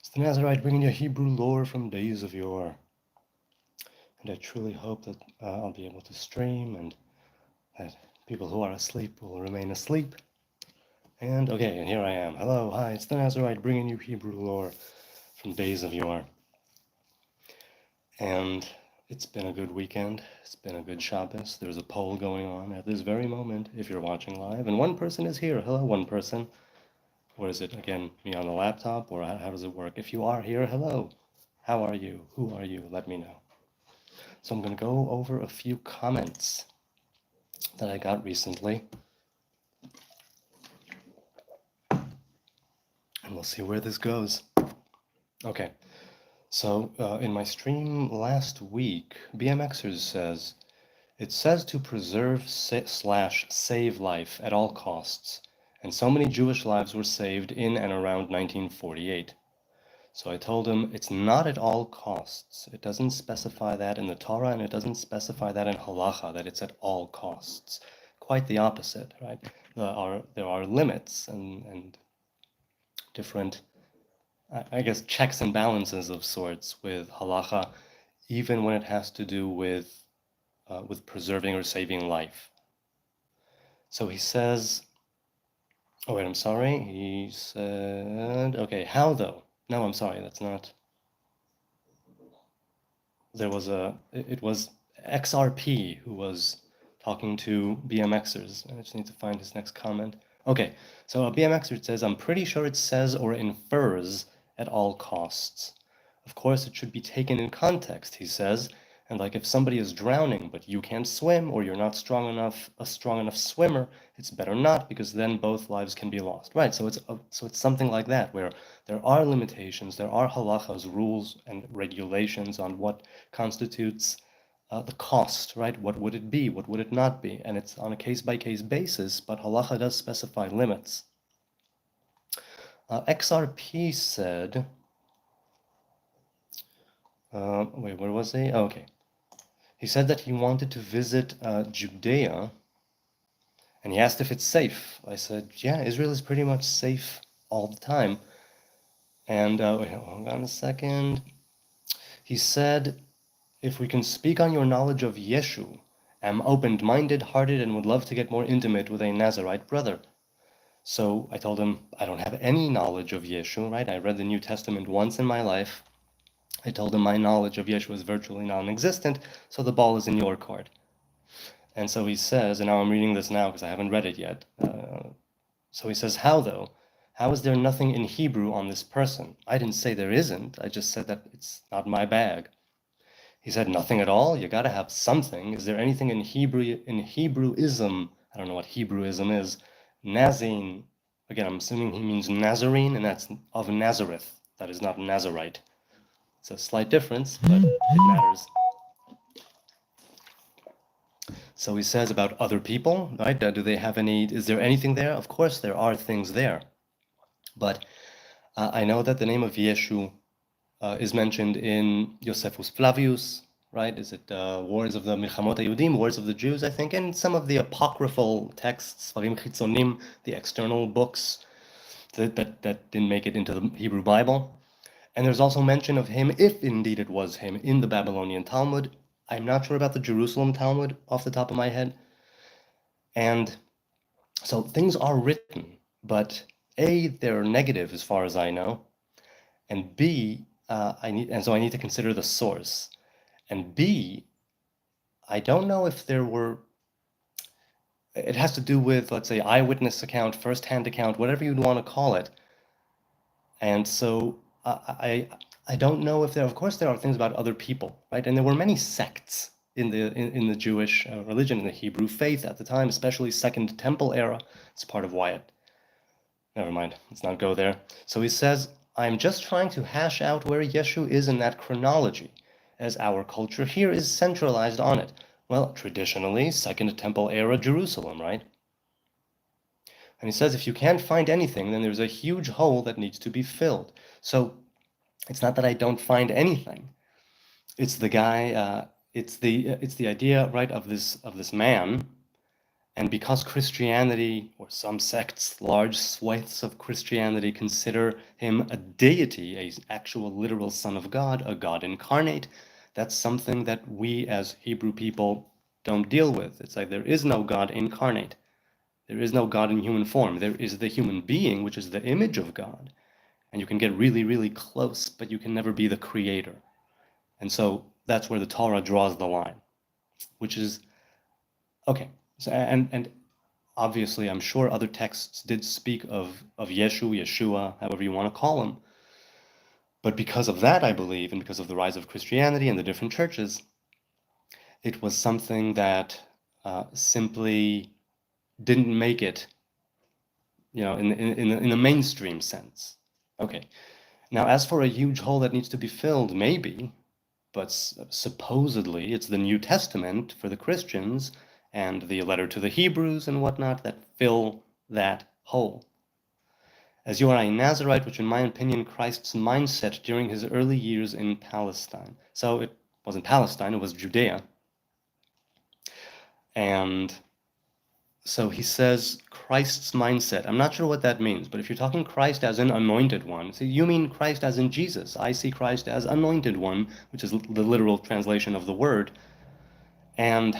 It's the Nazarite bringing you Hebrew lore from days of yore. And I truly hope that I'll be able to stream and that people who are asleep will remain asleep. And okay, and here I am. Hello, hi, it's the Nazarite bringing you Hebrew lore from days of yore. And it's been a good weekend. It's been a good Shabbos. There's a poll going on at this very moment if you're watching live. And one person is here. Hello, one person. Or is it, again, me on the laptop? Or how does it work? If you are here, hello. How are you? Who are you? Let me know. So I'm going to go over a few comments that I got recently. And we'll see where this goes. Okay. So in my stream last week, BMXers says, it says to preserve slash save life at all costs. And so many Jewish lives were saved in and around 1948. So I told him it's not at all costs. It doesn't specify that in the Torah, and it doesn't specify that in halacha, that it's at all costs. Quite the opposite, right? There are limits and different, I guess, checks and balances of sorts with halacha, even when it has to do with preserving or saving life. So he says, oh wait, I'm sorry. He said, okay, how though? No, I'm sorry, that's not. There was it was XRP who was talking to BMXers. I just need to find his next comment. Okay, so a BMXer says, I'm pretty sure it says or infers at all costs. Of course, it should be taken in context, he says. And like if somebody is drowning, but you can't swim, or you're not a strong enough swimmer, it's better not, because then both lives can be lost. Right, so it's something like that, where there are limitations, there are halachas, rules and regulations on what constitutes the cost, right? What would it be? What would it not be? And it's on a case-by-case basis, but halacha does specify limits. XRP said, wait, where was he? Oh, okay. He said that he wanted to visit Judea, and he asked if it's safe. I said, yeah, Israel is pretty much safe all the time. And wait, hold on a second. He said, if we can speak on your knowledge of Yeshu, am open-minded, hearted, and would love to get more intimate with a Nazarite brother. So I told him, I don't have any knowledge of Yeshu, right? I read the New Testament once in my life. I told him my knowledge of Yeshua is virtually non-existent, so the ball is in your court. And so he says, and now I'm reading this now because I haven't read it yet. So he says, how though? How is there nothing in Hebrew on this person? I didn't say there isn't. I just said that it's not my bag. He said, nothing at all? You got to have something. Is there anything in Hebrewism? I don't know what Hebrewism is. Nazine. Again, I'm assuming he means Nazarene, and that's of Nazareth. That is not Nazarite. It's a slight difference, but it matters. So he says about other people, right? Do they have any, is there anything there? Of course there are things there. But I know that the name of Yeshu is mentioned in Josephus Flavius, right? Is it Wars of the Milchamot HaYudim, Wars of the Jews, I think, and some of the apocryphal texts, Sfarim Chitzonim, the external books that didn't make it into the Hebrew Bible. And there's also mention of him, if indeed it was him, in the Babylonian Talmud. I'm not sure about the Jerusalem Talmud off the top of my head. And so things are written, but A, they're negative as far as I know, and B, I need to consider the source. And B, I don't know if there were, it has to do with, let's say, eyewitness account, first-hand account, whatever you'd want to call it. And so I don't know if there, of course, there are things about other people, right? And there were many sects in the Jewish religion, in the Hebrew faith at the time, especially Second Temple era. It's part of why it, never mind, let's not go there. So he says, I'm just trying to hash out where Yeshu is in that chronology, as our culture here is centralized on it. Well, traditionally, Second Temple era Jerusalem, right? And he says, if you can't find anything, then there's a huge hole that needs to be filled. So it's not that I don't find anything. It's the guy, it's the idea, right, of this man And because Christianity, or some sects, large swathes of Christianity, consider him a deity, an actual literal son of God, a God incarnate, that's something that we as Hebrew people don't deal with. It's like there is no God incarnate. There is no God in human form. There is the human being, which is the image of God. And you can get really, really close, but you can never be the creator. And so that's where the Torah draws the line, which is okay. So, and obviously, I'm sure other texts did speak of Yeshua, however you want to call him. But because of that, I believe, and because of the rise of Christianity and the different churches, it was something that simply didn't make it, in the mainstream sense. Okay. Now, as for a huge hole that needs to be filled, maybe, but supposedly it's the New Testament for the Christians and the letter to the Hebrews and whatnot that fill that hole. As you are a Nazarite, which in my opinion, Christ's mindset during his early years in Palestine. So it wasn't Palestine, it was Judea. And so he says Christ's mindset. I'm not sure what that means, but if you're talking Christ as an anointed one, so you mean Christ as in Jesus. I see Christ as anointed one, which is the literal translation of the word. And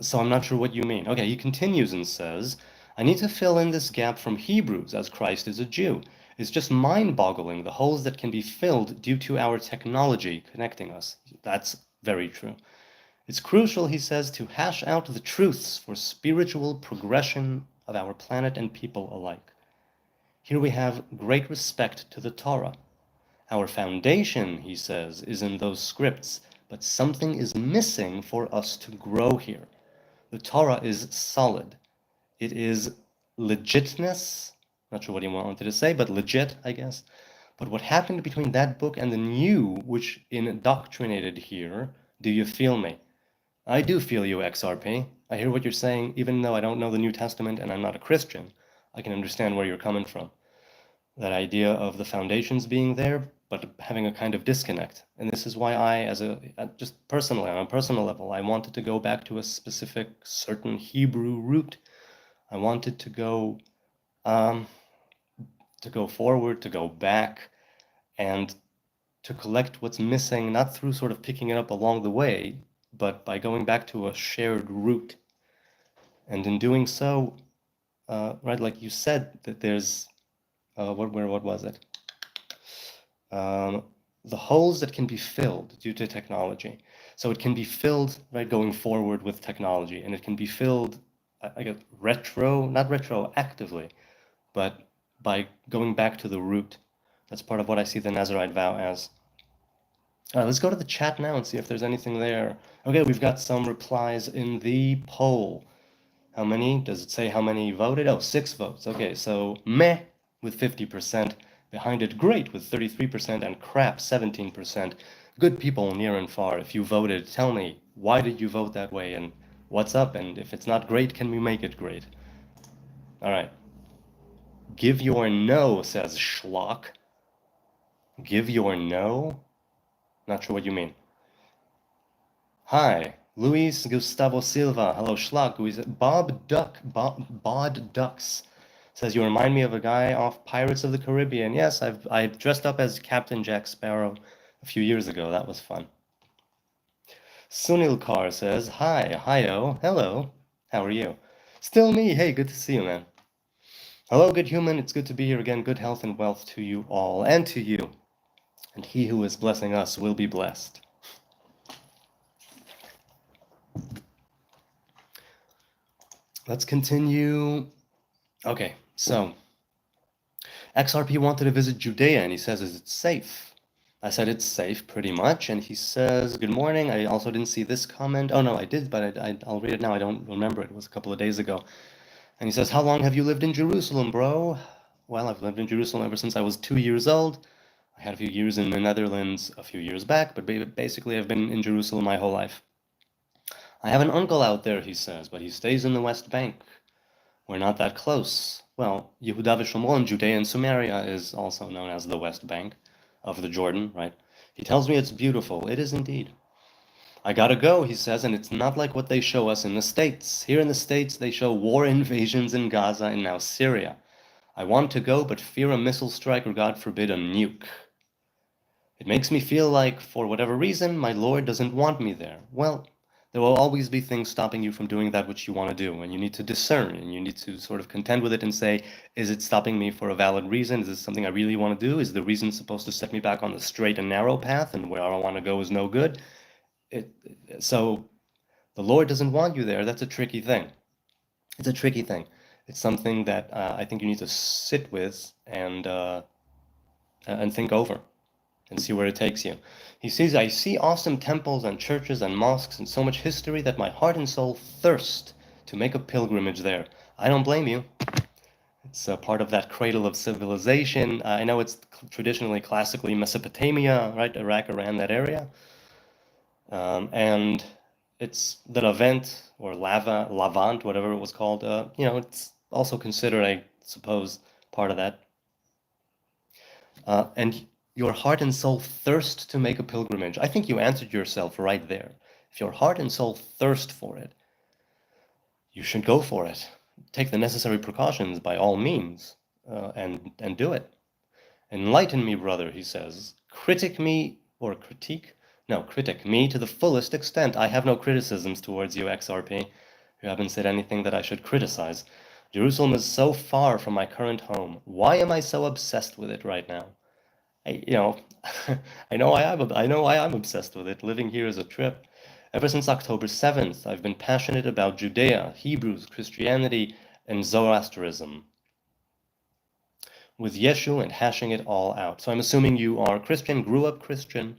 so I'm not sure what you mean. Okay, he continues and says, I need to fill in this gap from Hebrews as Christ is a Jew. It's just mind-boggling, the holes that can be filled due to our technology connecting us. That's very true. It's crucial, he says, to hash out the truths for spiritual progression of our planet and people alike. Here we have great respect to the Torah. Our foundation, he says, is in those scripts, but something is missing for us to grow here. The Torah is solid. It is legitness. Not sure what he wanted to say, but legit, I guess. But what happened between that book and the new, which indoctrinated here, do you feel me? I do feel you, XRP. I hear what you're saying, even though I don't know the New Testament and I'm not a Christian. I can understand where you're coming from. That idea of the foundations being there, but having a kind of disconnect. And this is why I, just personally, on a personal level, I wanted to go back to a specific, certain Hebrew root. I wanted to go forward, to go back, and to collect what's missing, not through sort of picking it up along the way, but by going back to a shared root. And in doing so, right, like you said, that there's, what was it? The holes that can be filled due to technology. So it can be filled, right, going forward with technology, and it can be filled, I guess, not retroactively, but by going back to the root. That's part of what I see the Nazarite vow as. Let's go to the chat now and see if there's anything there. Okay, we've got some replies in the poll. How many? Does it say how many voted? Oh, 6 votes. Okay, so meh with 50%. Behind it, great with 33%, and crap 17%. Good people near and far. If you voted, tell me, why did you vote that way, and what's up? And if it's not great, can we make it great? All right. Give your no, says Schlock. Give your no? Not sure what you mean. Hi, Luis Gustavo Silva. Hello, Schlock. Bod Ducks says, you remind me of a guy off Pirates of the Caribbean. Yes, I dressed up as Captain Jack Sparrow a few years ago. That was fun. Sunil Kaur says, hi, hi-oh, hello. How are you? Still me. Hey, good to see you, man. Hello, good human. It's good to be here again. Good health and wealth to you all and to you. And he who is blessing us will be blessed. Let's continue. Okay, so XRP wanted to visit Judea, and he says, is it safe? I said, it's safe, pretty much. And he says, good morning. I also didn't see this comment. Oh, no, I did, but I'll read it now. I don't remember. It was a couple of days ago. And he says, how long have you lived in Jerusalem, bro? Well, I've lived in Jerusalem ever since I was 2 years old. I had a few years in the Netherlands a few years back, but basically I've been in Jerusalem my whole life. I have an uncle out there, he says, but he stays in the West Bank. We're not that close. Well, Yehuda v'Shomron, Judea and Samaria, is also known as the West Bank of the Jordan, right? He tells me it's beautiful. It is indeed. I gotta go, he says, and it's not like what they show us in the States. Here in the States, they show war invasions in Gaza and now Syria. I want to go, but fear a missile strike or, God forbid, a nuke. It makes me feel like, for whatever reason, my Lord doesn't want me there. Well, there will always be things stopping you from doing that which you want to do, and you need to discern, and you need to sort of contend with it and say, is it stopping me for a valid reason? Is this something I really want to do? Is the reason supposed to set me back on the straight and narrow path, and where I want to go is no good? So the Lord doesn't want you there. That's a tricky thing. It's a tricky thing. It's something that I think you need to sit with and think over and see where it takes you. He says, I see awesome temples and churches and mosques and so much history that my heart and soul thirst to make a pilgrimage there. I don't blame you. It's a part of that cradle of civilization. I know it's traditionally, classically Mesopotamia, right? Iraq, Iran, that area. And it's the Levant or Levant, whatever it was called. It's also considered, I suppose, part of that. And your heart and soul thirst to make a pilgrimage. I think you answered yourself right there. If your heart and soul thirst for it, you should go for it. Take the necessary precautions by all means, and do it. Enlighten me, brother, he says. Critic me to the fullest extent. I have no criticisms towards you, XRP. You haven't said anything that I should criticize. Jerusalem is so far from my current home. Why am I so obsessed with it right now? I know I am obsessed with it. Living here is a trip. Ever since October 7th, I've been passionate about Judea, Hebrews, Christianity, and Zoroastrianism, with Yeshu and hashing it all out. So I'm assuming you are Christian, grew up Christian.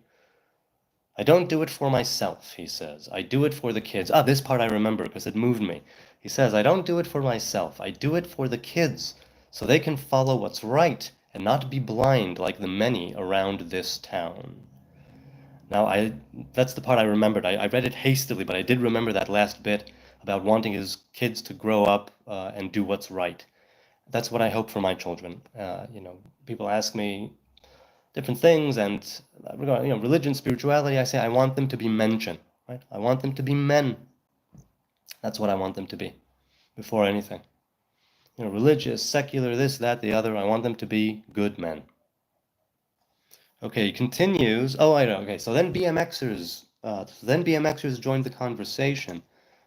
I don't do it for myself, he says. I do it for the kids. This part I remember because it moved me. He says, I don't do it for myself. I do it for the kids, so they can follow what's right and not be blind like the many around this town. Now, that's the part I remembered. I read it hastily, but I did remember that last bit about wanting his kids to grow up and do what's right. That's what I hope for my children. People ask me different things, and religion, spirituality, I say I want them to be mention, right? I want them to be men. That's what I want them to be, before anything. Religious, secular, this, that, the other. I want them to be good men. Okay, he continues. Oh, I know. Okay, so then BMXers joined the conversation.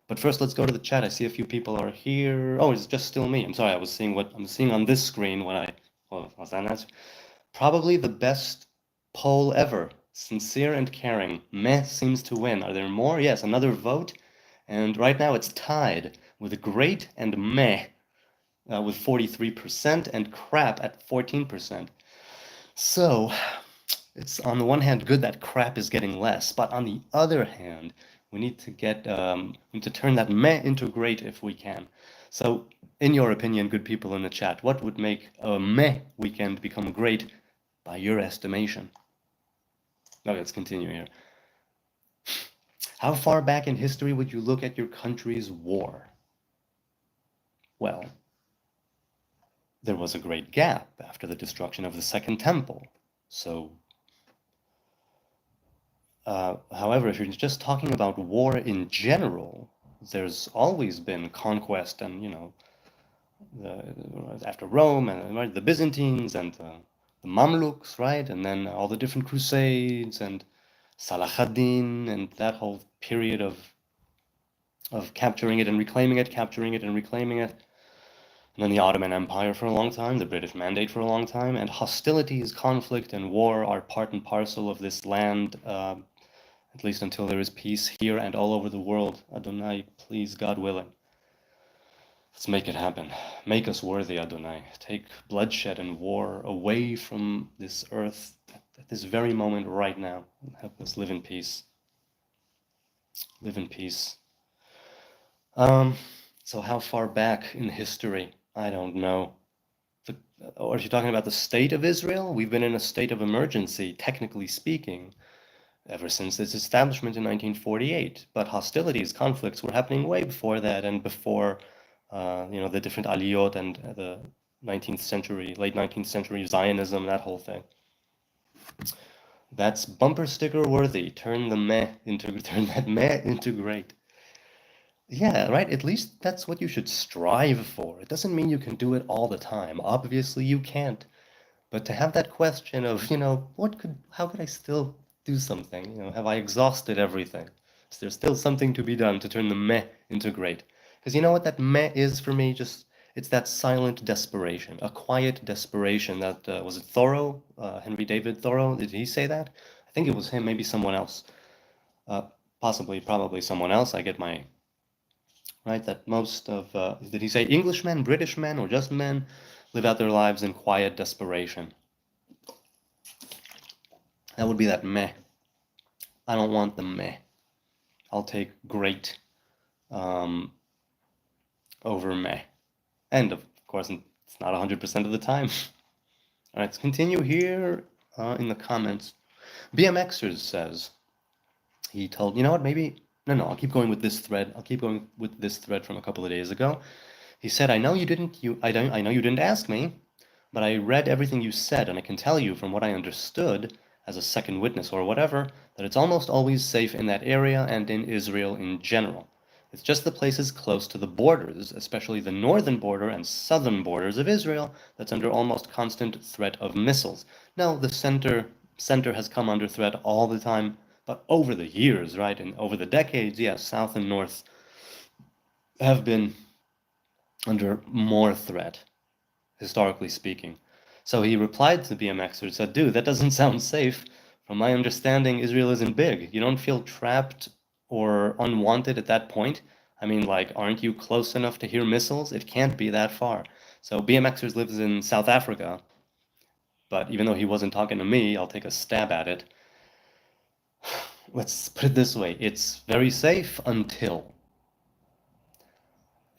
But first, let's go to the chat. I see a few people are here. Oh, it's just still me. I'm sorry. I was seeing what I'm seeing on this screen when was that an answer? Probably the best poll ever. Sincere and caring. Meh seems to win. Are there more? Yes, another vote. And right now it's tied with great and meh with 43% and crap at 14%. So it's on the one hand good that crap is getting less, but on the other hand, we need to turn that meh into great if we can. So, in your opinion, good people in the chat, what would make a meh weekend become great by your estimation? Okay, let's continue here. How far back in history would you look at your country's war? Well, there was a great gap after the destruction of the Second Temple. So, however, if you're just talking about war in general, there's always been conquest and, after Rome and the Byzantines and the Mamluks, right? And then all the different crusades and Salah ad-Din and that whole period of capturing it and reclaiming it, capturing it and reclaiming it. And then the Ottoman Empire for a long time, the British Mandate for a long time, and hostilities, conflict, and war are part and parcel of this land, at least until there is peace here and all over the world. Adonai, please, God willing. Let's make it happen. Make us worthy, Adonai. Take bloodshed and war away from this earth at this very moment right now. And help us live in peace. Live in peace. So how far back in history? I don't know. Or if you're talking about the state of Israel, we've been in a state of emergency, technically speaking, ever since its establishment in 1948. But hostilities, conflicts were happening way before that and before, the different aliyot and the 19th century, late 19th century Zionism, that whole thing. That's bumper sticker worthy. Turn that meh into great. Yeah, right. At least that's what you should strive for. It doesn't mean you can do it all the time. Obviously, you can't. But to have that question of, how could I still do something? Have I exhausted everything? Is there still something to be done to turn the meh into great? Because you know what that meh is for me? It's that silent desperation, a quiet desperation that, was it Thoreau? Henry David Thoreau? Did he say that? I think it was him, maybe someone else. Uh, probably someone else. I get my right? That most of, did he say Englishmen, British men, or just men live out their lives in quiet desperation? That would be that meh. I don't want the meh. I'll take great um, over meh. And of course, it's not 100% of the time. All right, let's continue here in the comments. BMXers says, he told, you know what, maybe, no, I'll keep going with this thread. I'll keep going with this thread from a couple of days ago. He said, I know you didn't ask me, but I read everything you said, and I can tell you from what I understood as a second witness or whatever, that it's almost always safe in that area and in Israel in general. It's just the places close to the borders, especially the northern border and southern borders of Israel, that's under almost constant threat of missiles. No, the center has come under threat all the time, but over the years, right, and over the decades, yes, south and north have been under more threat, historically speaking. So he replied to the BMXer and said, dude, that doesn't sound safe. From my understanding, Israel isn't big. You don't feel trapped or unwanted at that point. I mean, like, aren't you close enough to hear missiles? It can't be that far. So BMXers lives in South Africa, but even though he wasn't talking to me, I'll take a stab at it. Let's put it this way. It's very safe until.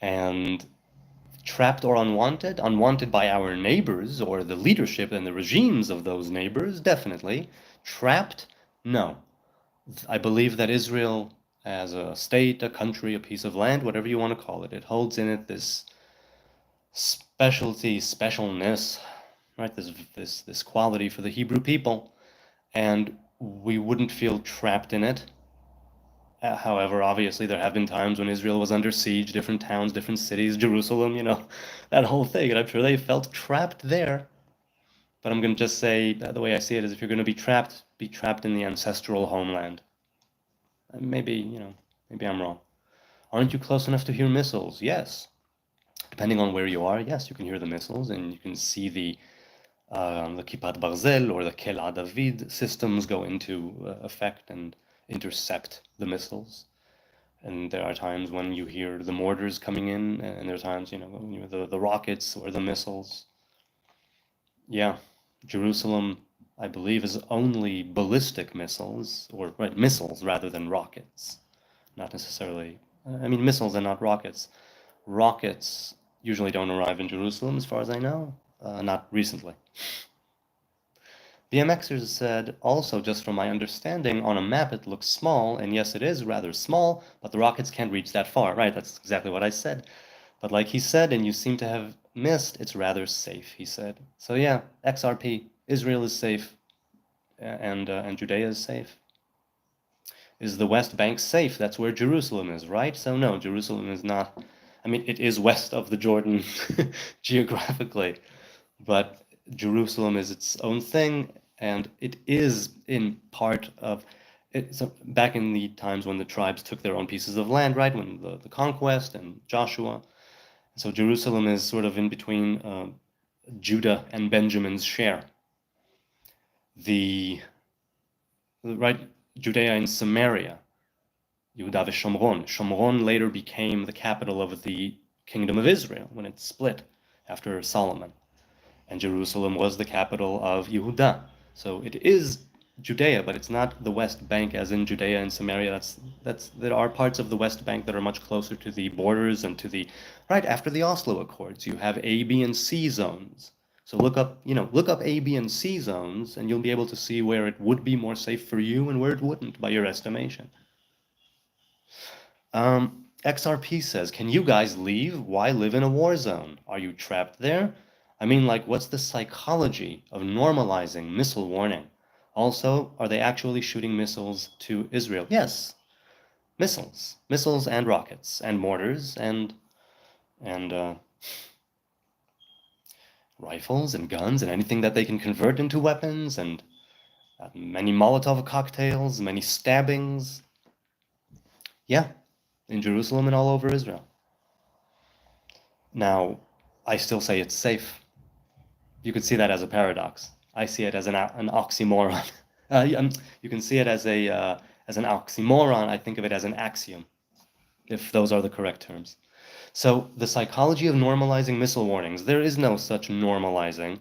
And trapped or unwanted? Unwanted by our neighbors or the leadership and the regimes of those neighbors, definitely. Trapped? No. I believe that Israel, as a state, a country, a piece of land, whatever you want to call it, it holds in it this specialness, right? This quality for the Hebrew people, and we wouldn't feel trapped in it. However, obviously, there have been times when Israel was under siege, different towns, different cities, Jerusalem, that whole thing. And I'm sure they felt trapped there. But I'm going to just say, the way I see it is if you're going to be trapped in the ancestral homeland. Maybe I'm wrong. Aren't you close enough to hear missiles? Yes. Depending on where you are, yes, you can hear the missiles and you can see the Kippat Barzel or the Kel David systems go into effect and intercept the missiles. And there are times when you hear the mortars coming in, and there are times, the rockets or the missiles. Yeah, Jerusalem, I believe, is only ballistic missiles, or missiles rather than rockets. Not necessarily, missiles and not rockets. Rockets usually don't arrive in Jerusalem, as far as I know, not recently. BMXers said, also, just from my understanding, on a map it looks small, and yes, it is rather small, but the rockets can't reach that far. Right, that's exactly what I said. But like he said, and you seem to have missed, it's rather safe, he said. So yeah, XRP, Israel is safe, and Judea is safe. Is the West Bank safe? That's where Jerusalem is, right? So no, Jerusalem is not, it is west of the Jordan geographically, but Jerusalem is its own thing, and it is in part of it. So back in the times when the tribes took their own pieces of land, right, when the conquest and Joshua. So Jerusalem is sort of in between Judah and Benjamin's share. Right, Judea and Samaria, Yehuda v'Shomron. Shomron later became the capital of the kingdom of Israel when it split after Solomon. And Jerusalem was the capital of Yehuda. So it is Judea, but it's not the West Bank as in Judea and Samaria. There are parts of the West Bank that are much closer to the borders and to the, right after the Oslo Accords, you have A, B, and C zones. So look up A, B, and C zones, and you'll be able to see where it would be more safe for you and where it wouldn't by your estimation. XRP says, can you guys leave? Why live in a war zone? Are you trapped there? What's the psychology of normalizing missile warning? Also, are they actually shooting missiles to Israel? Yes, missiles and rockets and mortars and rifles and guns and anything that they can convert into weapons, and many Molotov cocktails, many stabbings. Yeah, in Jerusalem and all over Israel. Now, I still say it's safe. You could see that as a paradox. I see it as an oxymoron. You can see it as an oxymoron. I think of it as an axiom, if those are the correct terms. So the psychology of normalizing missile warnings, there is no such normalizing.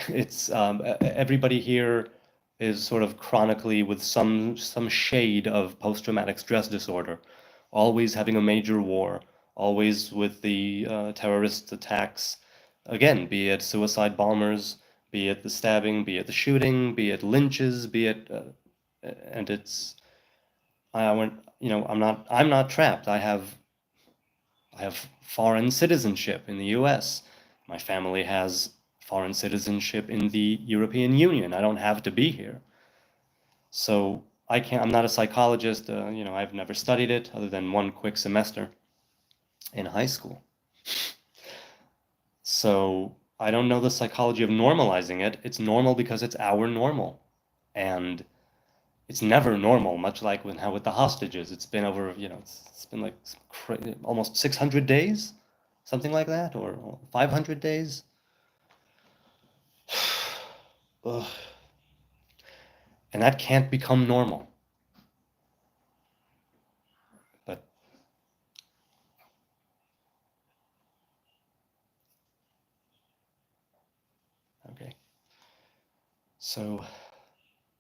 It's everybody here is sort of chronically with some shade of post-traumatic stress disorder, always having a major war, always with the terrorist attacks, again, be it suicide bombers, be it the stabbing, be it the shooting, be it lynches, be it, and it's, I went, I'm not trapped. I have foreign citizenship in the US. My family has foreign citizenship in the European Union. I don't have to be here. So I'm not a psychologist, I've never studied it other than one quick semester in high school. So I don't know the psychology of normalizing it. It's normal because it's our normal. And it's never normal, much like with the hostages. It's been over, it's been like almost 600 days, something like that, or 500 days. Ugh. And that can't become normal. But okay. So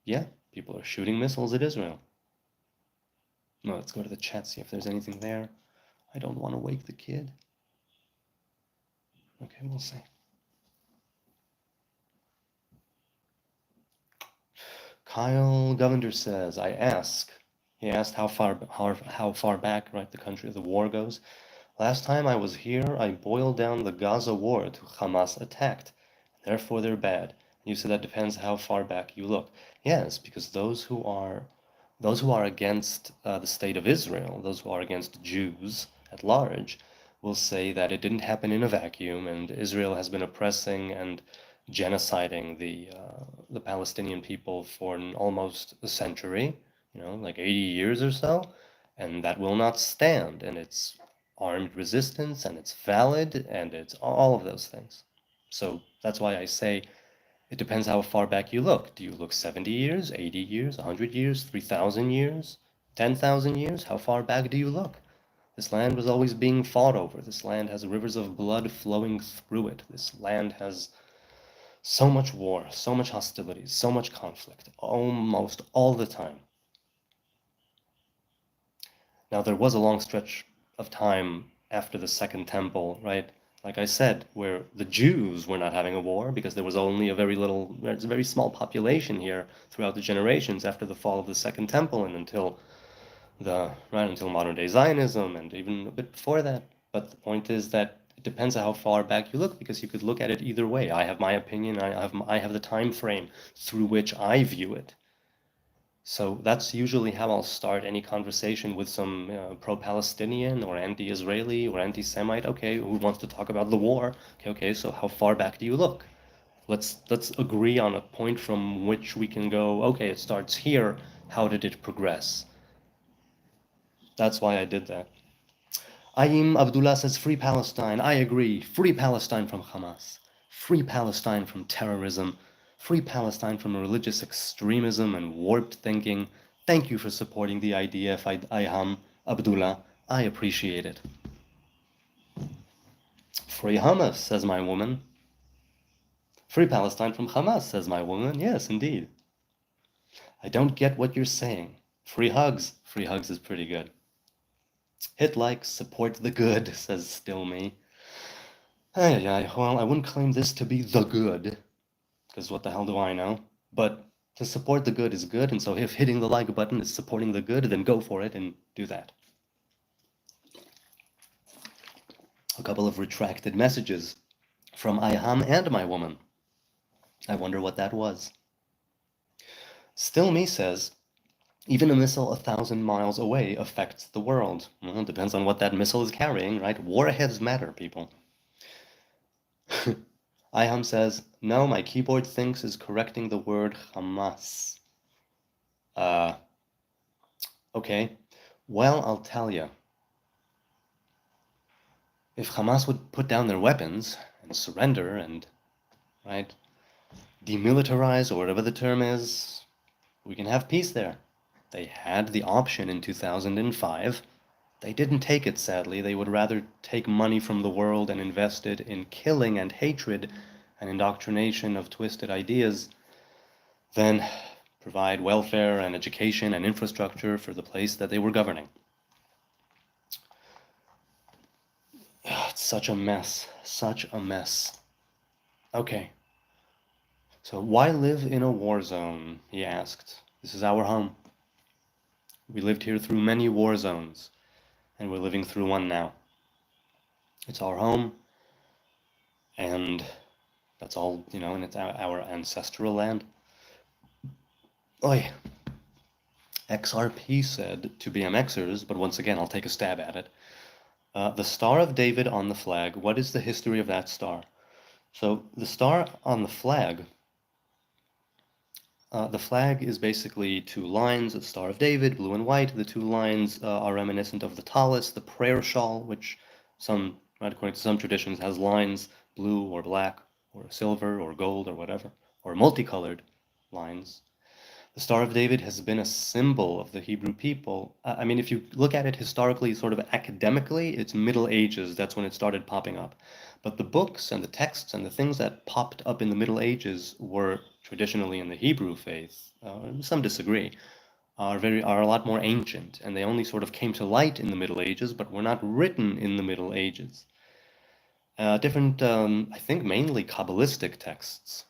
yeah, people are shooting missiles at Israel. No, let's go to the chat, see if there's anything there. I don't want to wake the kid. Okay, we'll see. Kyle Govender says, he asked how far back, right, the country of the war goes. Last time I was here, I boiled down the Gaza war to Hamas attacked. Therefore, they're bad. You said that depends how far back you look. Yes, because those who are against the state of Israel, those who are against Jews at large, will say that it didn't happen in a vacuum, and Israel has been oppressing and genociding the Palestinian people for almost a century, like 80 years or so, and that will not stand. And it's armed resistance, and it's valid, and it's all of those things. So that's why I say it depends how far back you look. Do you look 70 years, 80 years, 100 years, 3,000 years, 10,000 years? How far back do you look? This land was always being fought over. This land has rivers of blood flowing through it. This land has so much war, so much hostilities, so much conflict, almost all the time. Now, there was a long stretch of time after the Second Temple, right? Like I said, where the Jews were not having a war because there was only there's a very small population here throughout the generations after the fall of the Second Temple and until modern day Zionism and even a bit before that. But the point is that it depends on how far back you look, because you could look at it either way. I have my opinion. I have the time frame through which I view it. So that's usually how I'll start any conversation with some pro-Palestinian or anti-Israeli or anti-Semite. Okay, who wants to talk about the war? Okay, so how far back do you look? Let's agree on a point from which we can go, okay, it starts here. How did it progress? That's why I did that. Ayim Abdullah says, free Palestine. I agree. Free Palestine from Hamas. Free Palestine from terrorism. Free Palestine from religious extremism and warped thinking. Thank you for supporting the IDF, Ayham Abdullah. I appreciate it. Free Hamas, says my woman. Free Palestine from Hamas, says my woman. Yes, indeed. I don't get what you're saying. Free hugs. Free hugs is pretty good. Hit like, support the good, says still me. Well, I wouldn't claim this to be the good, because what the hell do I know? But to support the good is good, and so if hitting the like button is supporting the good, then go for it and do that. A couple of retracted messages from Ayham and my woman. I wonder what that was. Still me says, even a missile 1,000 miles away affects the world. Well, it depends on what that missile is carrying, right? Warheads matter, people. Iham says, no, my keyboard thinks is correcting the word Hamas. Okay. Well, I'll tell you. If Hamas would put down their weapons and surrender and, right, demilitarize, or whatever the term is, we can have peace there. They had the option in 2005. They didn't take it, sadly. They would rather take money from the world and invest it in killing and hatred and indoctrination of twisted ideas than provide welfare and education and infrastructure for the place that they were governing. It's such a mess. Such a mess. Okay. So why live in a war zone? He asked. This is our home. We lived here through many war zones, and we're living through one now. It's our home, and that's all, and it's our ancestral land. Oi. XRP said to BMXers, but once again, I'll take a stab at it. The Star of David on the flag, what is the history of that star? So the star on the flag is basically two lines, the Star of David, blue and white. The two lines are reminiscent of the tallis, the prayer shawl, which according to some traditions, has lines, blue or black or silver or gold or whatever, or multicolored lines. The Star of David has been a symbol of the Hebrew people. I mean, if you look at it historically, sort of academically, it's Middle Ages. That's when it started popping up. But the books and the texts and the things that popped up in the Middle Ages were traditionally in the Hebrew faith. Some disagree. Are a lot more ancient, and they only sort of came to light in the Middle Ages, but were not written in the Middle Ages. Different, I think, mainly Kabbalistic texts.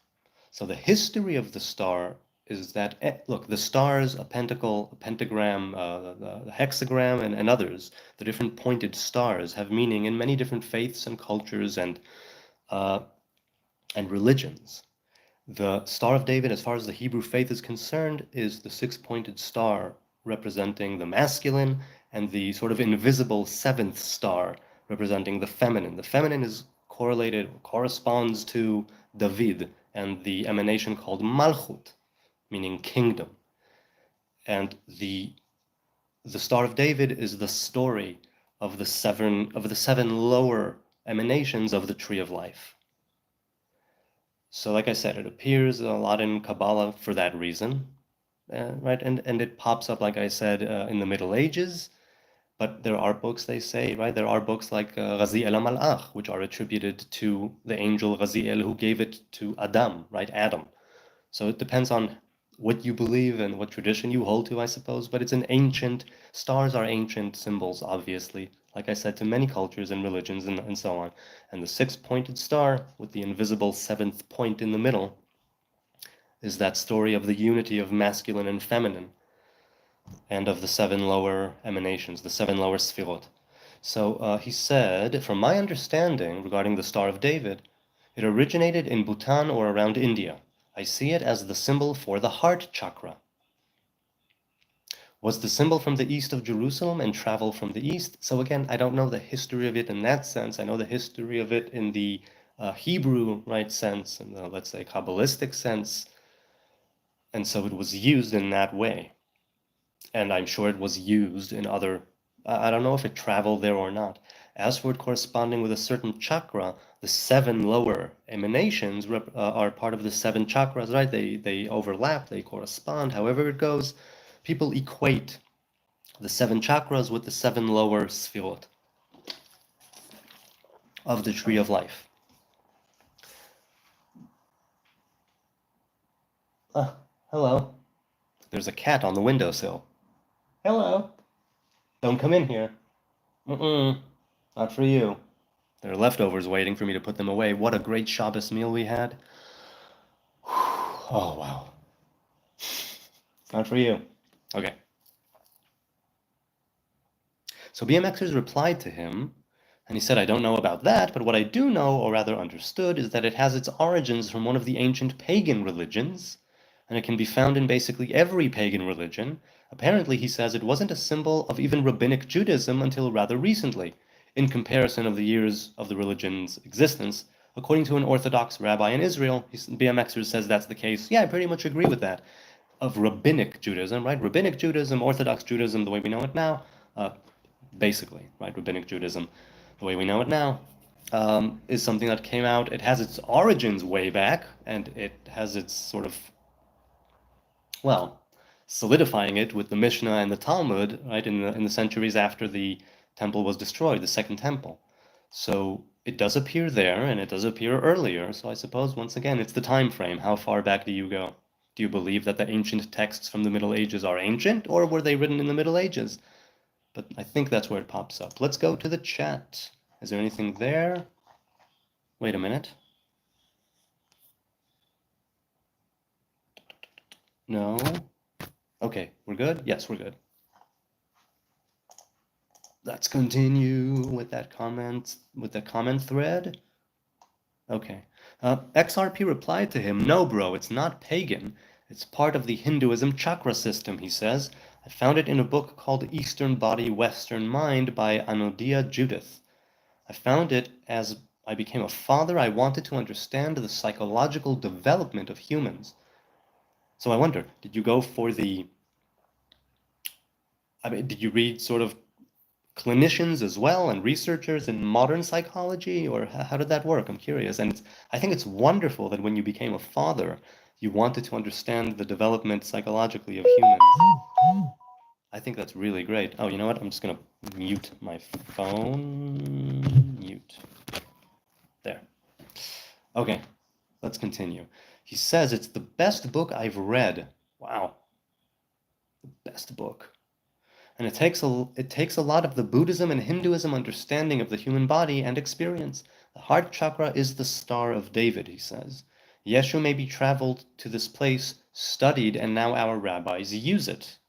So the history of the star is that, look, the stars, a pentacle, a pentagram, the hexagram, and others, the different pointed stars have meaning in many different faiths and cultures and religions. The Star of David, as far as the Hebrew faith is concerned, is the six-pointed star representing the masculine and the sort of invisible seventh star representing the feminine. The feminine is corresponds to David and the emanation called Malchut, meaning kingdom. And the Star of David is the story of the seven lower emanations of the tree of life. So like I said, it appears a lot in Kabbalah for that reason, right? And it pops up, like I said, in the Middle Ages. But there are books, they say, right? There are books like Raziel HaMalach, which are attributed to the angel Raziel who gave it to Adam, right? Adam. So it depends on what you believe and what tradition you hold to, I suppose. But it's an ancient, stars are ancient symbols, obviously. Like I said, to many cultures and religions and so on. And the six-pointed star with the invisible seventh point in the middle is that story of the unity of masculine and feminine and of the seven lower emanations, the seven lower sfirot. So he said, from my understanding regarding the Star of David, it originated in Bhutan or around India. I see it as the symbol for the heart chakra. Was the symbol from the east of Jerusalem and travel from the east? So again, I don't know the history of it in that sense. I know the history of it in the Hebrew, right, sense, and the, let's say, Kabbalistic sense. And so it was used in that way. And I'm sure it was used in other, I don't know if it traveled there or not. As for it corresponding with a certain chakra, the seven lower emanations are part of the seven chakras, right? They overlap, they correspond, however it goes. People equate the seven chakras with the seven lower sfirot of the tree of life. Hello. There's a cat on the windowsill. Hello. Don't come in here. Not for you. There are leftovers waiting for me to put them away. What a great Shabbos meal we had. Oh, wow. Not for you. Okay. So BMXers replied to him, and he said, I don't know about that, but what I do know, or rather understood, is that it has its origins from one of the ancient pagan religions, and it can be found in basically every pagan religion. Apparently, he says it wasn't a symbol of even rabbinic Judaism until rather recently, in comparison of the years of the religion's existence. According to an Orthodox rabbi in Israel, BMXer says that's the case. Yeah, I pretty much agree with that. Of rabbinic Judaism, right? Rabbinic Judaism, Orthodox Judaism, the way we know it now, basically, right? Rabbinic Judaism, the way we know it now, is something that came out. It has its origins way back, and it has its sort of, well, solidifying it with the Mishnah and the Talmud, right? In the centuries after the temple was destroyed, the Second Temple. So it does appear there, and it does appear earlier. So I suppose once again, it's the time frame. How far back do you go? Do you believe that the ancient texts from the Middle Ages are ancient, or were they written in the Middle Ages? But I think that's where it pops up. Let's go to the chat. Is there anything there? Wait a minute. No. Okay, we're good? Yes, we're good. Let's continue with that comment thread. Okay. XRP replied to him, "No, bro, it's not pagan. It's part of the Hinduism chakra system," he says. "I found it in a book called Eastern Body, Western Mind by Anodia Judith. I found it as I became a father. I wanted to understand the psychological development of humans." So I wonder, did you go for did you read sort of clinicians as well and researchers in modern psychology, or how did that work? I'm curious. And I think it's wonderful that when you became a father, you wanted to understand the development psychologically of humans. I think that's really great. Oh, you know what? I'm just going to mute my phone. Mute. There. Okay, let's continue. He says it's the best book I've read. Wow. The best book. And it takes a lot of the Buddhism and Hinduism understanding of the human body and experience. The heart chakra is the Star of David, he says. Yeshu maybe traveled to this place, studied, and now our rabbis use it.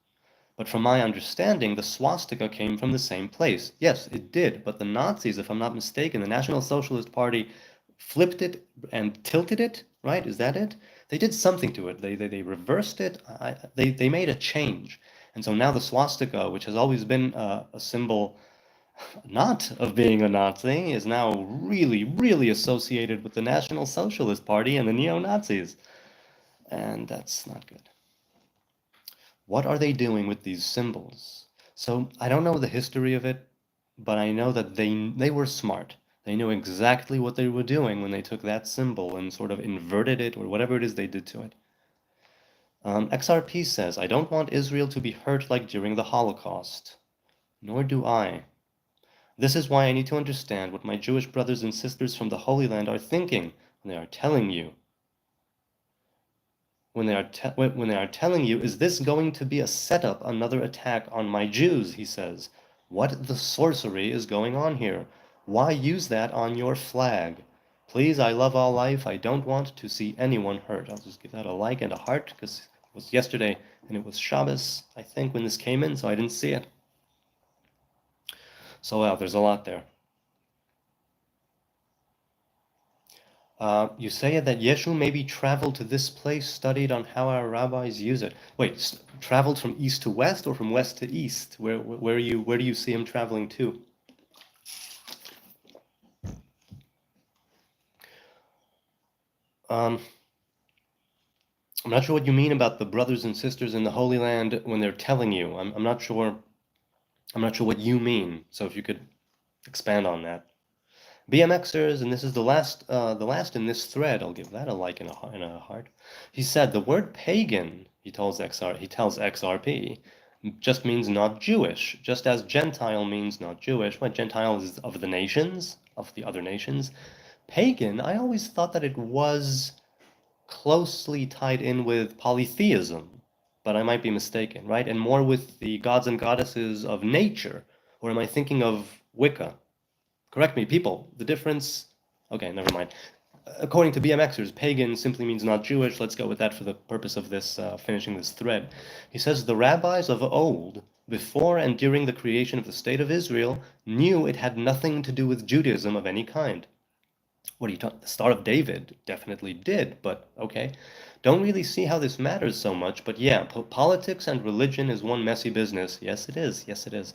But from my understanding, the swastika came from the same place. Yes, it did, but the Nazis, if I'm not mistaken, the National Socialist Party flipped it and tilted it, right? Is that it? They did something to it. They reversed it. They made a change. And so now the swastika, which has always been a symbol not of being a Nazi, is now really, really associated with the National Socialist Party and the neo-Nazis. And that's not good. What are they doing with these symbols? So I don't know the history of it, but I know that they were smart. They knew exactly what they were doing when they took that symbol and sort of inverted it, or whatever it is they did to it. XRP says, "I don't want Israel to be hurt like during the Holocaust." Nor do I. This is why I need to understand what my Jewish brothers and sisters from the Holy Land are thinking when they are telling you. When they are telling you, "Is this going to be a setup, another attack on my Jews?" he says. What the sorcery is going on here? Why use that on your flag? Please, I love all life. I don't want to see anyone hurt. I'll just give that a like and a heart because it was yesterday and it was Shabbos, I think, when this came in, so I didn't see it. So there's a lot there. You say that Yeshu maybe traveled to this place, studied on how our rabbis use it. Wait, traveled from east to west or from west to east? Where do you see him traveling to? I'm not sure what you mean about the brothers and sisters in the Holy Land when they're telling you. I'm not sure. I'm not sure what you mean. So if you could expand on that. BMXers, and this is the last in this thread. I'll give that a like and a heart. He said the word pagan, he tells XRP, just means not Jewish, just as Gentile means not Jewish. What Gentile is of the nations, of the other nations. Pagan, I always thought that it was closely tied in with polytheism, but I might be mistaken, right? And more with the gods and goddesses of nature, or am I thinking of Wicca? Correct me, people. The difference... Okay, never mind. According to BMXers, pagan simply means not Jewish. Let's go with that for the purpose of this, finishing this thread. He says, the rabbis of old, before and during the creation of the state of Israel, knew it had nothing to do with Judaism of any kind. What are you talking? The Star of David definitely did, but okay. Don't really see how this matters so much, but yeah, politics and religion is one messy business. Yes, it is. Yes, it is.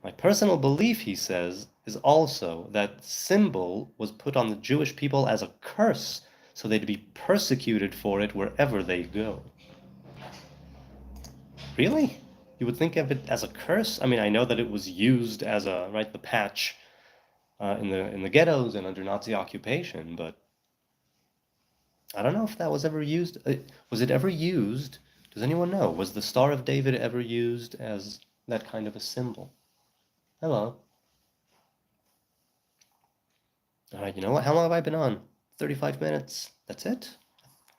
My personal belief, he says, is also that symbol was put on the Jewish people as a curse, so they'd be persecuted for it wherever they go. Really? You would think of it as a curse? I mean, I know that it was used as a, right, the patch in the ghettos and under Nazi occupation, but I don't know if that was ever used. Was it ever used? Does anyone know? Was the Star of David ever used as that kind of a symbol? Hello. All right, you know what? How long have I been on? 35 minutes. That's it?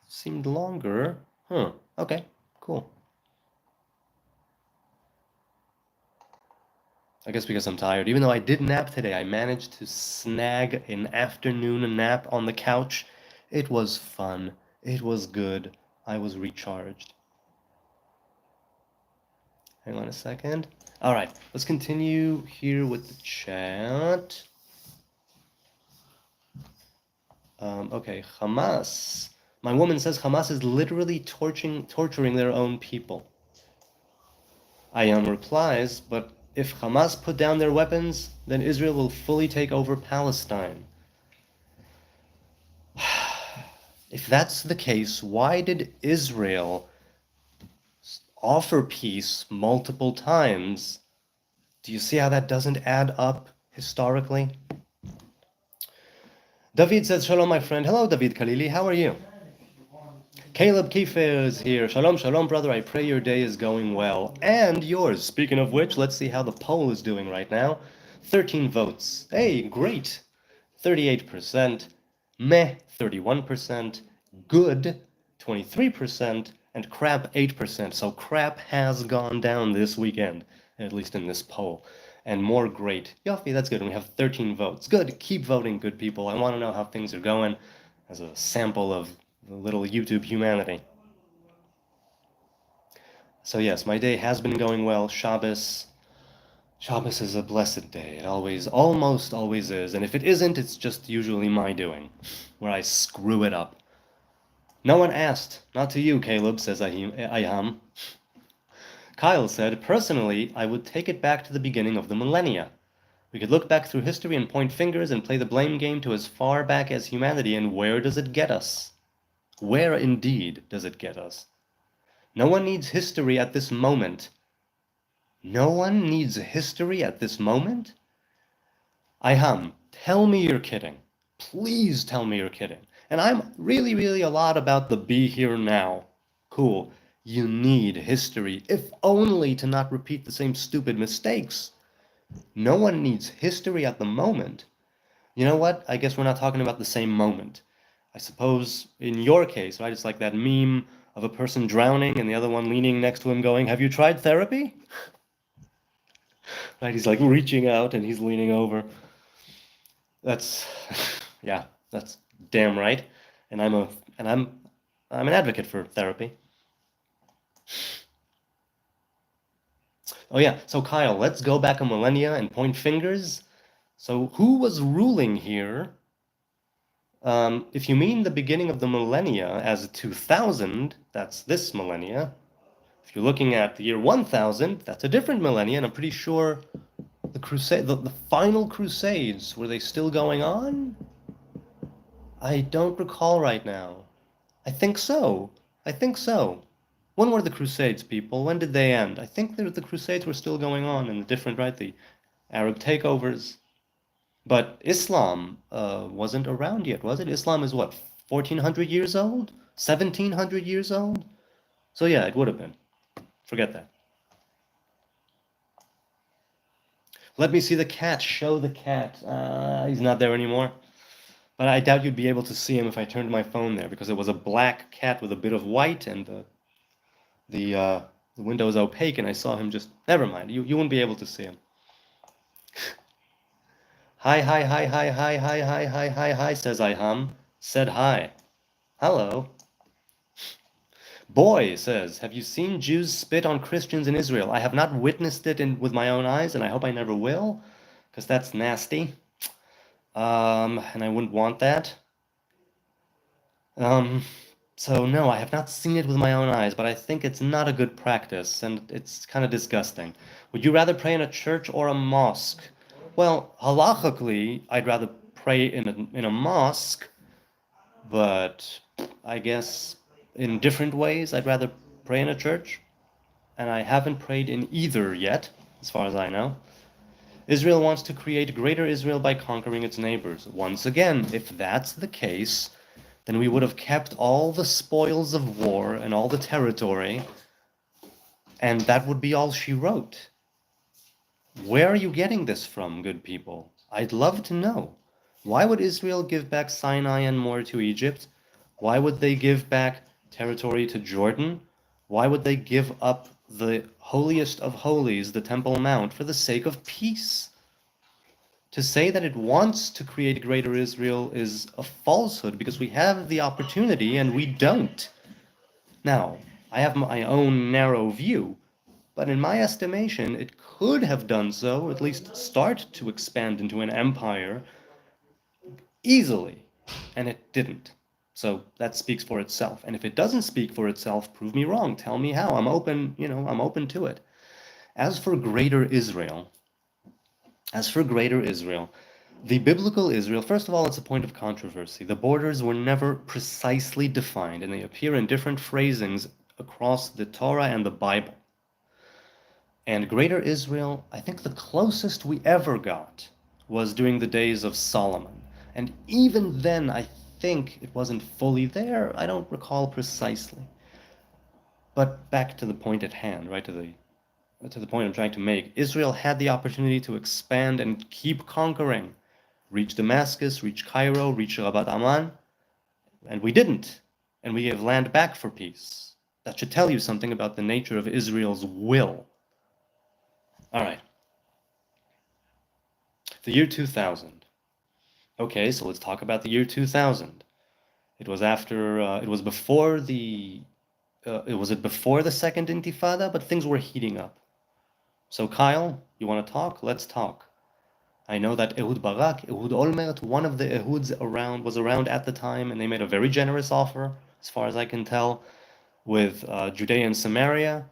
Seemed longer. Huh. Okay, cool. I guess because I'm tired. Even though I did nap today, I managed to snag an afternoon nap on the couch. It was fun. It was good. I was recharged. Hang on a second. All right, let's continue here with the chat. Okay, Hamas. My woman says Hamas is literally torturing their own people. Ayam replies, but if Hamas put down their weapons, then Israel will fully take over Palestine. If that's the case, why did Israel offer peace multiple times? Do you see how that doesn't add up historically? David says, Shalom, my friend. Hello, David Khalili. How are you? Caleb Kiefer is here. Shalom, shalom, brother. I pray your day is going well. And yours. Speaking of which, let's see how the poll is doing right now. 13 votes. Hey, great. 38%. Meh, 31%. Good, 23%. And crap, 8%. So crap has gone down this weekend, at least in this poll. And more great. Yofi, that's good. And we have 13 votes. Good. Keep voting, good people. I want to know how things are going as a sample of the little YouTube humanity. So yes, my day has been going well. Shabbos is a blessed day. It almost always is. And if it isn't, it's just usually my doing, where I screw it up. No one asked. Not to you, Caleb, says Ayam. Kyle said, personally, I would take it back to the beginning of the millennia. We could look back through history and point fingers and play the blame game to as far back as humanity, and where does it get us? Where indeed does it get us? No one needs history at this moment. No one needs history at this moment? Iham, tell me you're kidding. Please tell me you're kidding. And I'm really a lot about the be here now. Cool. You need history, if only to not repeat the same stupid mistakes. No one needs history at the moment. You know what? I guess we're not talking about the same moment. I suppose in your case, right, it's like that meme of a person drowning and the other one leaning next to him going, have you tried therapy? Right, he's like reaching out and he's leaning over. That's, yeah, that's damn right. And I'm an advocate for therapy. Oh yeah, so Kyle, let's go back a millennia and point fingers. So who was ruling here? If you mean the beginning of the millennia as 2000, that's this millennia. If you're looking at the year 1000, that's a different millennia, and I'm pretty sure the final crusades, were they still going on? I don't recall right now. I think so. When were the crusades, people? When did they end? I think the crusades were still going on in the different, right, the Arab takeovers. But Islam wasn't around yet, was it? Islam is what, 1400 years old? 1700 years old? So yeah, it would have been. Forget that. Let me see the cat. Show the cat. He's not there anymore. But I doubt you'd be able to see him if I turned my phone there, because it was a black cat with a bit of white, and the window is opaque, and I saw him just... Never mind. You wouldn't be able to see him. Hi, says Iham. Said hi. Hello. Boy says, have you seen Jews spit on Christians in Israel? I have not witnessed it with my own eyes, and I hope I never will, because that's nasty. And I wouldn't want that. Um, so no, I have not seen it with my own eyes, but I think it's not a good practice, and it's kind of disgusting. Would you rather pray in a church or a mosque? Well, halachically, I'd rather pray in a mosque, but I guess in different ways, I'd rather pray in a church, and I haven't prayed in either yet, as far as I know. Israel wants to create greater Israel by conquering its neighbors. Once again, if that's the case, then we would have kept all the spoils of war and all the territory, and that would be all she wrote. Where are you getting this from, good people? I'd love to know. Why would Israel give back Sinai and more to Egypt? Why would they give back territory to Jordan? Why would they give up the holiest of holies, the Temple Mount, for the sake of peace? To say that it wants to create greater Israel is a falsehood because we have the opportunity and we don't. Now, I have my own narrow view, but in my estimation, it could have done so, or at least start to expand into an empire easily, and it didn't. So that speaks for itself. And if it doesn't speak for itself, prove me wrong. Tell me how. I'm open, I'm open to it. As for greater Israel, as for greater Israel, the biblical Israel, first of all, it's a point of controversy. The borders were never precisely defined, and they appear in different phrasings across the Torah and the Bible. And greater Israel, I think the closest we ever got was during the days of Solomon. And even then, I think it wasn't fully there. I don't recall precisely. But back to the point at hand, right, to the point I'm trying to make. Israel had the opportunity to expand and keep conquering, reach Damascus, reach Cairo, reach Rabat Aman, and we didn't. And we gave land back for peace. That should tell you something about the nature of Israel's will. All right. The year 2000. Okay, so let's talk about the year 2000. It was after, it was before the, before the Second Intifada, but things were heating up. So Kyle, you want to talk? Let's talk. I know that Ehud Barak, Ehud Olmert, one of the Ehuds around, was around at the time, and they made a very generous offer, as far as I can tell, with Judea and Samaria,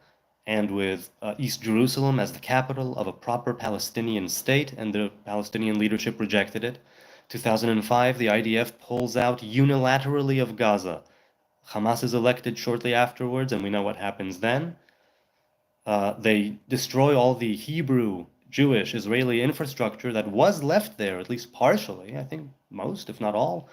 and with East Jerusalem as the capital of a proper Palestinian state, and the Palestinian leadership rejected it. 2005, the IDF pulls out unilaterally of Gaza. Hamas is elected shortly afterwards, and we know what happens then. They destroy all the Hebrew, Jewish, Israeli infrastructure that was left there, at least partially. I think most, if not all.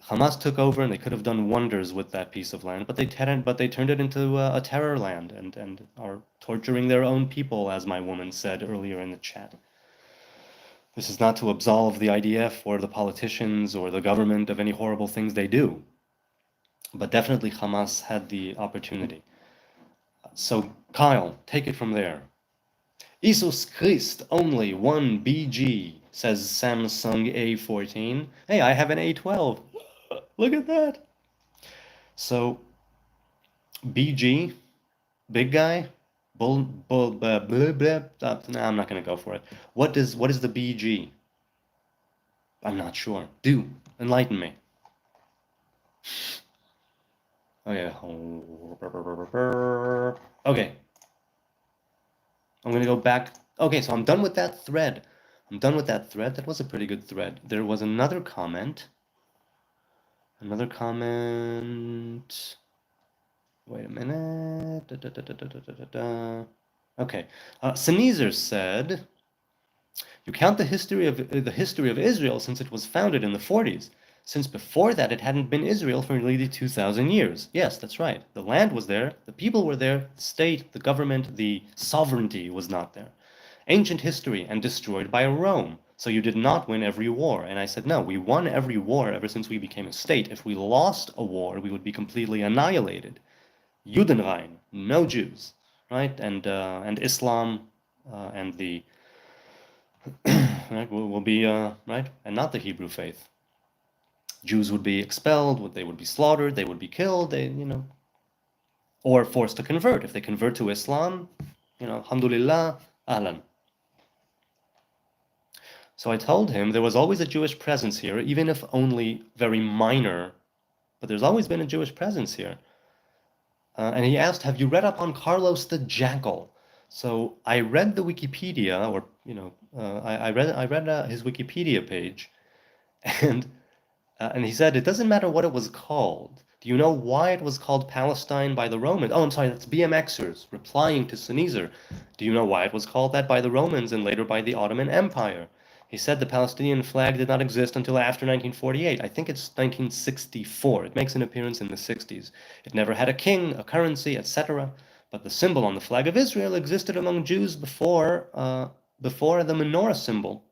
Hamas took over, and they could have done wonders with that piece of land, but they turned it into a terror land and are torturing their own people, as my woman said earlier in the chat. This is not to absolve the IDF or the politicians or the government of any horrible things they do, but definitely Hamas had the opportunity. So Kyle, take it from there. Jesus Christ, only one BG, says Samsung A14. Hey, I have an A12. Look at that. So, BG, big guy, bull, blah, blah, blah. Nah, I'm not gonna go for it. What is the BG? I'm not sure. Do enlighten me. Okay. Okay. I'm gonna go back. Okay, so I'm done with that thread. That was a pretty good thread. There was another comment. Another comment. Wait a minute. Okay. Sneezer said, "You count the history of Israel since it was founded in the 40s. Since before that, it hadn't been Israel for nearly 2,000 years." Yes, that's right. The land was there, the people were there, the state, the government, the sovereignty was not there. Ancient history and destroyed by Rome. So you did not win every war. And I said, no, we won every war ever since we became a state. If we lost a war, we would be completely annihilated. Judenrein, no Jews, right? And Islam and the right will be right, and not the Hebrew faith. Jews would be expelled, they would be slaughtered, they would be killed, or forced to convert. If they convert to Islam, alhamdulillah, ahlan. So I told him there was always a Jewish presence here, even if only very minor, but there's always been a Jewish presence here. And he asked, have you read up on Carlos the Jackal? So I read the Wikipedia, or, I read his Wikipedia page, and he said, it doesn't matter what it was called. Do you know why it was called Palestine by the Romans? Oh, I'm sorry, that's BMXers replying to Sneezer. Do you know why it was called that by the Romans and later by the Ottoman Empire? He said the Palestinian flag did not exist until after 1948. I think it's 1964. It makes an appearance in the 60s. It never had a king, a currency, etc. But the symbol on the flag of Israel existed among Jews before the menorah symbol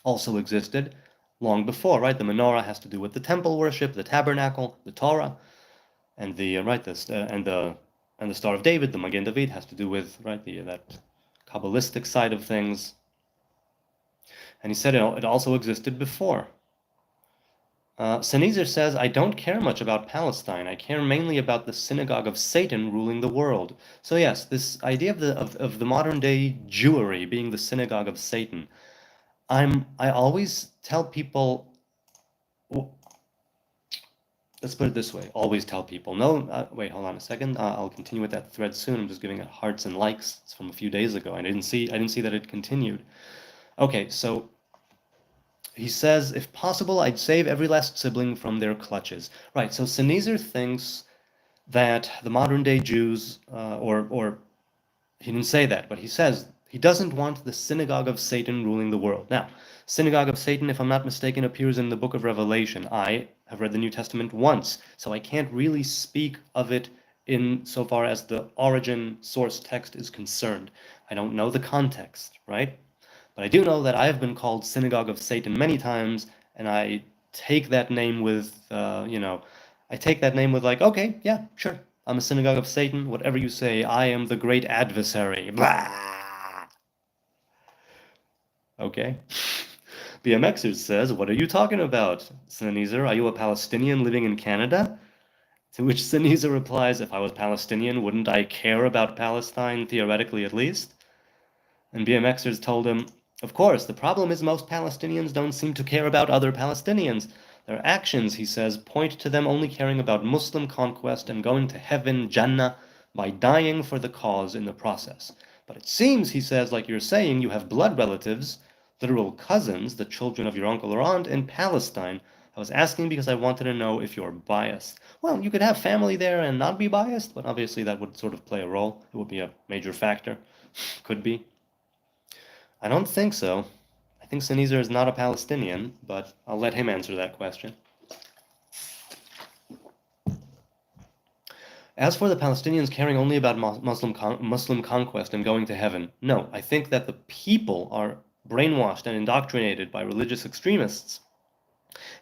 also existed long before, right? The menorah has to do with the temple worship, the tabernacle, the Torah, and the Star of David, the Magen David, has to do with that Kabbalistic side of things. And he said it also existed before. Sneezer says, I don't care much about Palestine. I care mainly about the synagogue of Satan ruling the world. So yes, this idea of the modern day Jewry being the synagogue of Satan. I always tell people, let's put it this way, always tell people, no, wait, hold on a second, I'll continue with that thread soon. I'm just giving it hearts and likes. It's from a few days ago. I didn't see that it continued. Okay, so he says, if possible, I'd save every last sibling from their clutches. Right, so Sneezer thinks that the modern day Jews, or he didn't say that, but he says he doesn't want the synagogue of Satan ruling the world. Now, synagogue of Satan, if I'm not mistaken, appears in the book of Revelation. I have read the New Testament once, so I can't really speak of it in so far as the origin source text is concerned. I don't know the context, right? But I do know that I have been called synagogue of Satan many times, and I take that name with, I take that name with like, okay, yeah, sure. I'm a synagogue of Satan. Whatever you say, I am the great adversary. Blah! Okay. BMXer says, what are you talking about, Sneezer? Are you a Palestinian living in Canada? To which Sneezer replies, if I was Palestinian, wouldn't I care about Palestine, theoretically at least? And BMXers told him, of course, the problem is most Palestinians don't seem to care about other Palestinians. Their actions, he says, point to them only caring about Muslim conquest and going to heaven, Jannah, by dying for the cause in the process. But it seems, he says, like you're saying, you have blood relatives, literal cousins, the children of your uncle or aunt, in Palestine. I was asking because I wanted to know if you're biased. Well, you could have family there and not be biased, but obviously that would sort of play a role. It would be a major factor. Could be. I don't think so. I think Sneezer is not a Palestinian, but I'll let him answer that question. As for the Palestinians caring only about Muslim conquest and going to heaven, no, I think that the people are brainwashed and indoctrinated by religious extremists.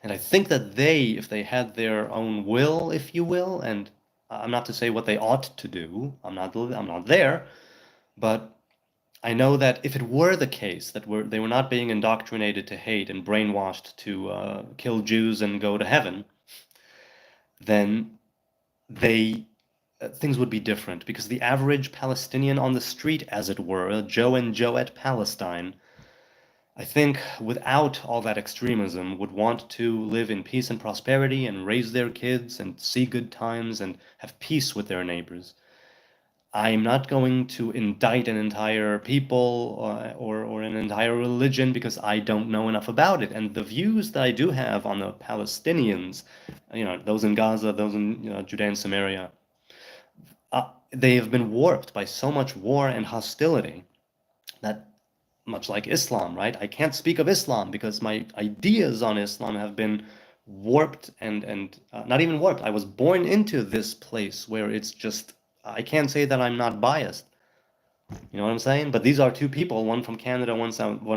And I think that they, if they had their own will, if you will, and I'm not to say what they ought to do, I'm not there, but I know that if it were the case that they were not being indoctrinated to hate and brainwashed to kill Jews and go to heaven, then things would be different, because the average Palestinian on the street, as it were, Joe and Joette Palestine, I think without all that extremism, would want to live in peace and prosperity and raise their kids and see good times and have peace with their neighbors. I'm not going to indict an entire people or an entire religion because I don't know enough about it. And the views that I do have on the Palestinians, those in Gaza, those in Judea and Samaria, they have been warped by so much war and hostility that, much like Islam, right? I can't speak of Islam because my ideas on Islam have been warped and not even warped. I was born into this place where it's just, I can't say that I'm not biased. You know what I'm saying? But these are two people, one from Canada, one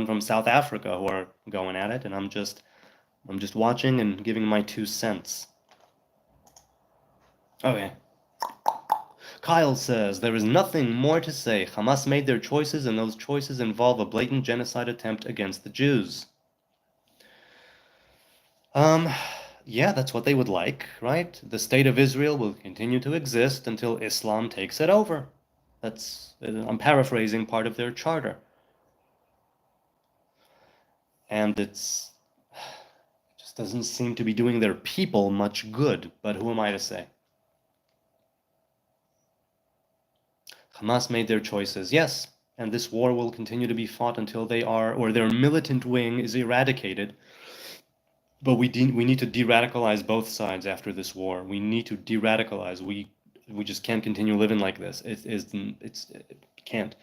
from South Africa, who are going at it, and I'm just watching and giving my 2 cents. Okay. Kyle says, there is nothing more to say. Hamas made their choices, and those choices involve a blatant genocide attempt against the Jews. Yeah, that's what they would like, right? The state of Israel will continue to exist until Islam takes it over. I'm paraphrasing part of their charter. And it's just doesn't seem to be doing their people much good, but who am I to say? Hamas made their choices, yes, and this war will continue to be fought until they are, or their militant wing is eradicated. But we need to de-radicalize both sides after this war. We need to de-radicalize. We just can't continue living like this. It can't.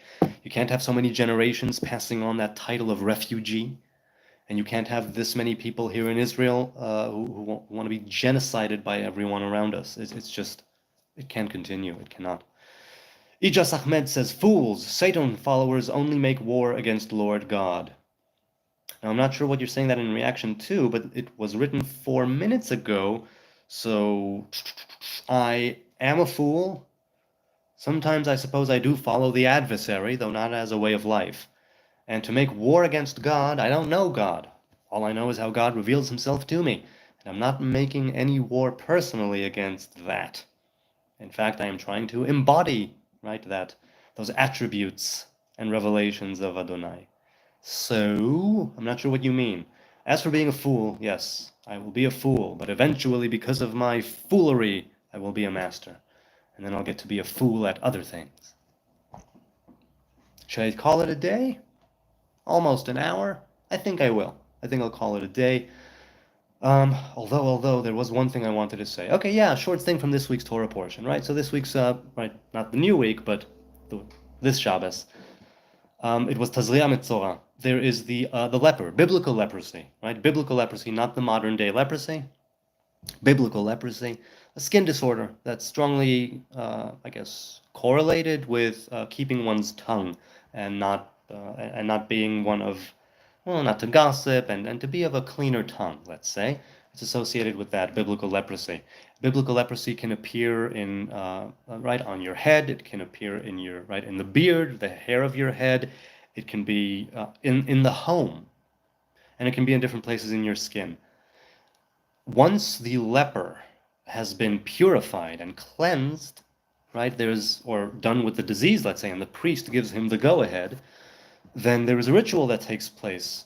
You can't have so many generations passing on that title of refugee, and you can't have this many people here in Israel who want to be genocided by everyone around us. It's just, it can't continue. It cannot. Ijas Ahmed says, fools, Satan followers only make war against Lord God. Now, I'm not sure what you're saying that in reaction to, but it was written 4 minutes ago, so I am a fool. Sometimes I suppose I do follow the adversary, though not as a way of life. And to make war against God, I don't know God. All I know is how God reveals himself to me, and I'm not making any war personally against that. In fact, I am trying to embody, right, those attributes and revelations of Adonai. So, I'm not sure what you mean. As for being a fool, yes, I will be a fool, but eventually, because of my foolery, I will be a master. And then I'll get to be a fool at other things. Should I call it a day? Almost an hour? I think I will. I think I'll call it a day. Although there was one thing I wanted to say. Okay, yeah, short thing from this week's Torah portion, right? So this week's, right, not the new week, but this Shabbos. It was Tazria Mitzorah. There is the leper, biblical leprosy, right? Biblical leprosy, not the modern day leprosy. Biblical leprosy, a skin disorder that's strongly, I guess, correlated with keeping one's tongue and not being one of, well, not to gossip and to be of a cleaner tongue, let's say. It's associated with that biblical leprosy. Biblical leprosy can appear in right on your head. It can appear in your in the beard, the hair of your head. It can be in the home, and it can be in different places in your skin. Once the leper has been purified and cleansed, right? Or done with the disease, let's say, and the priest gives him the go-ahead, then there is a ritual that takes place.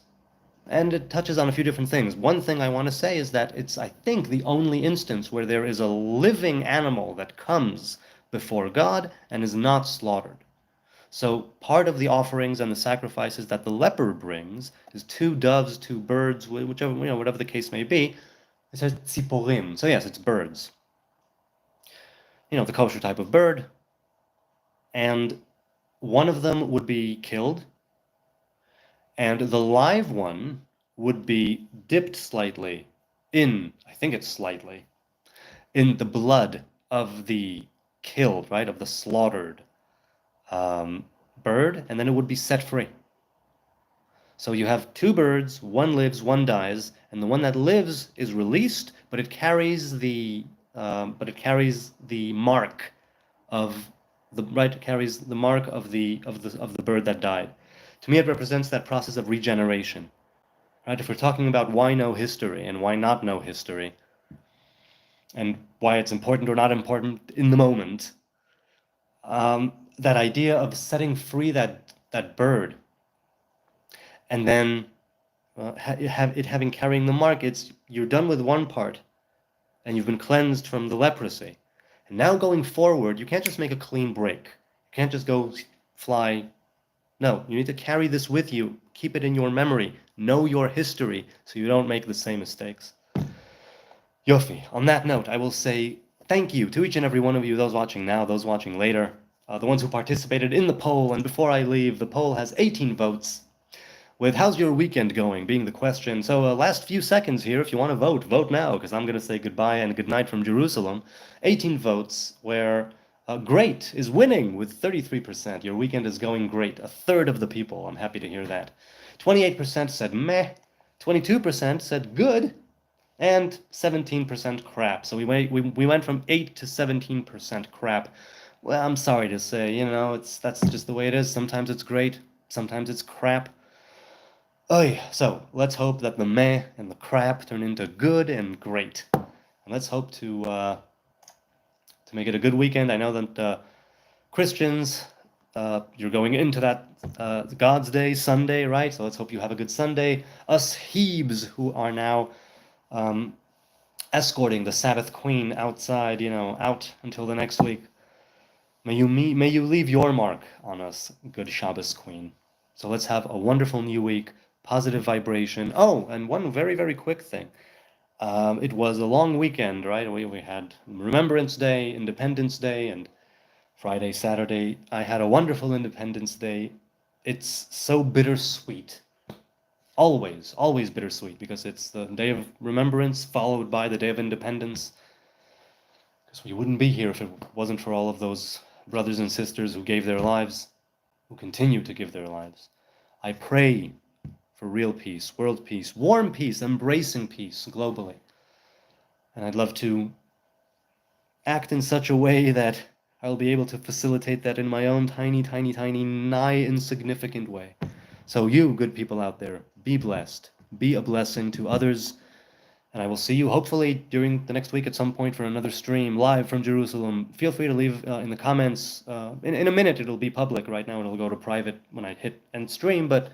And it touches on a few different things. One thing I want to say is that it's, I think, the only instance where there is a living animal that comes before God and is not slaughtered. So part of the offerings and the sacrifices that the leper brings is 2 doves, 2 birds, whichever, whatever the case may be. It says tziporim. So yes, it's birds. The kosher type of bird. And one of them would be killed, and the live one would be dipped slightly in, I think it's slightly, in the blood of the killed, right, of the slaughtered bird, and then it would be set free. So you have 2 birds, one lives, one dies, and the one that lives is released, but it carries the mark of the mark of the bird that died. To me, it represents that process of regeneration. Right? If we're talking about why know history and why not know history, and why it's important or not important in the moment, that idea of setting free that bird, and then carrying the mark, you're done with one part, and you've been cleansed from the leprosy. And now going forward, you can't just make a clean break. You can't just go fly. No, you need to carry this with you. Keep it in your memory. Know your history so you don't make the same mistakes. Yofi, on that note, I will say thank you to each and every one of you, those watching now, those watching later, the ones who participated in the poll. And before I leave, the poll has 18 votes, with how's your weekend going being the question. So last few seconds here, if you want to vote, vote now, because I'm going to say goodbye and good night from Jerusalem. 18 votes, where great is winning with 33%. Your weekend is going great. A third of the people. I'm happy to hear that. 28% said meh. 22% said good. And 17% crap. So we went from 8 to 17% crap. Well, I'm sorry to say, that's just the way it is. Sometimes it's great. Sometimes it's crap. So let's hope that the meh and the crap turn into good and great. And let's hope to make it a good weekend. I know that Christians, you're going into that God's Day, Sunday, right? So let's hope you have a good Sunday. Us Hebes, who are now escorting the Sabbath Queen outside, out until the next week. May you leave your mark on us, good Shabbos Queen. So let's have a wonderful new week, positive vibration. Oh, and one very, very quick thing. It was a long weekend, right? We had Remembrance Day, Independence Day, and Friday, Saturday. I had a wonderful Independence Day. It's so bittersweet. Always, always bittersweet, because it's the Day of Remembrance followed by the Day of Independence. Because we wouldn't be here if it wasn't for all of those brothers and sisters who gave their lives, who continue to give their lives. I pray for real peace, world peace, warm peace, embracing peace globally. And I'd love to act in such a way that I'll be able to facilitate that in my own tiny, tiny, tiny, nigh insignificant way. So you, good people out there, be blessed. Be a blessing to others. And I will see you hopefully during the next week at some point for another stream live from Jerusalem. Feel free to leave in the comments. In a minute, it'll be public. Right now, it'll go to private when I hit end stream. But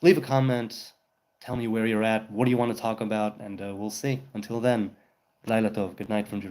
leave a comment. Tell me where you're at. What do you want to talk about? And we'll see. Until then, Laila Tov. Good night from Jerusalem.